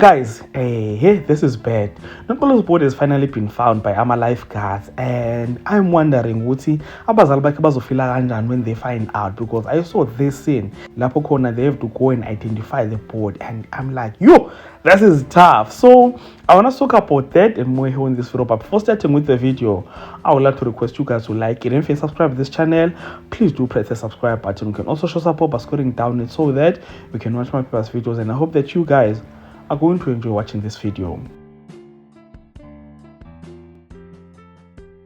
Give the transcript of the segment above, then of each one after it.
guys, hey, this is bad. Noxolo's body has finally been found by our lifeguards, and I'm wondering ukuthi abazali bakhe bazofila kanjani when they find out, because I saw this scene lapho khona they have to go and identify the board, and I'm like, yo, this is tough. So I want to talk about that and more here in this video. But before starting with the video, I would like to request you guys to like it, and if you subscribe to this channel, please do press the subscribe button. You can also show support by scoring down it so that you can watch my previous videos, and I hope that you guys are going to enjoy watching this video.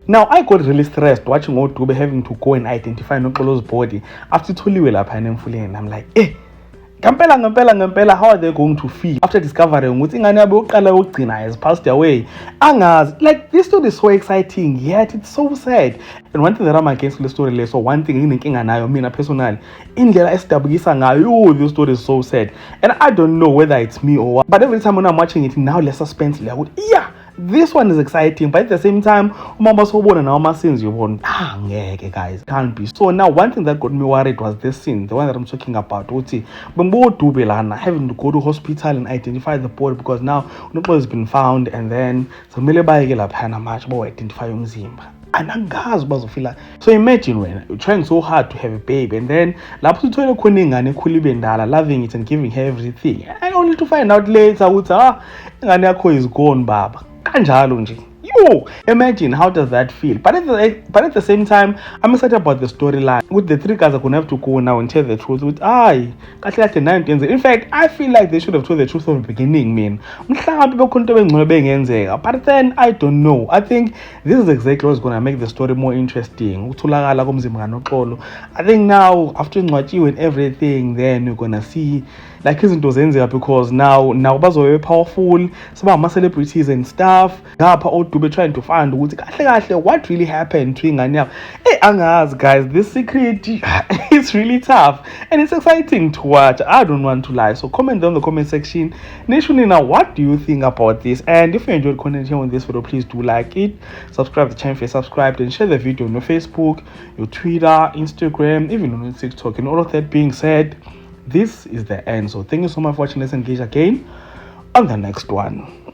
Now, I got really stressed watching Odube having to go and identify Noxolo's body after Toliwe lapha eNemfuleni, and I'm like, ngampela, how are they going to feel after discovering ukuthi ingane yabo yokuqala yokugcina has passed away? Angazi, like, this story is so exciting yet it's so sad. And one thing that I'm against the story, so one thing nginenkinga nayo mina personally, indlela esidabukisa ngayo, this story is so sad, and I don't know whether it's me or what, but every time when I'm watching it now, less suspense, like, yeah, this one is exciting, but at the same time, scenes you want, guys, can't be. So now, one thing that got me worried was this scene, the one that I'm talking about. Having to go to hospital and identify the body, because now Noxolo has been found, and then identify umzimba. So imagine when you're trying so hard to have a baby, and then loving it and giving her everything, and only to find out later ingane is gone, baba. Kanjalo nje. Yo, imagine how does that feel? But at the same time, I'm excited about the storyline. With the three guys are gonna have to go now and tell the truth. With in fact, I feel like they should have told the truth from the beginning, man. But then I don't know. I think this is exactly what's gonna make the story more interesting. I think now after Nwachiwe and everything, then you're gonna see like izinto zenzeka, because now bazobe powerful, some celebrities and stuff. Odube trying to find what really happened to ingane yabo. Hey, angazi guys, this secret is really tough and it's exciting to watch. I don't want to lie, so comment down in the comment section. Nationally, now, what do you think about this? And if you enjoyed content here on this video, please do like it, subscribe to the channel if you're subscribed, and share the video on your Facebook, your Twitter, Instagram, even on TikTok. And all of that being said, this is the end. So thank you so much for watching. Let's engage again on the next one.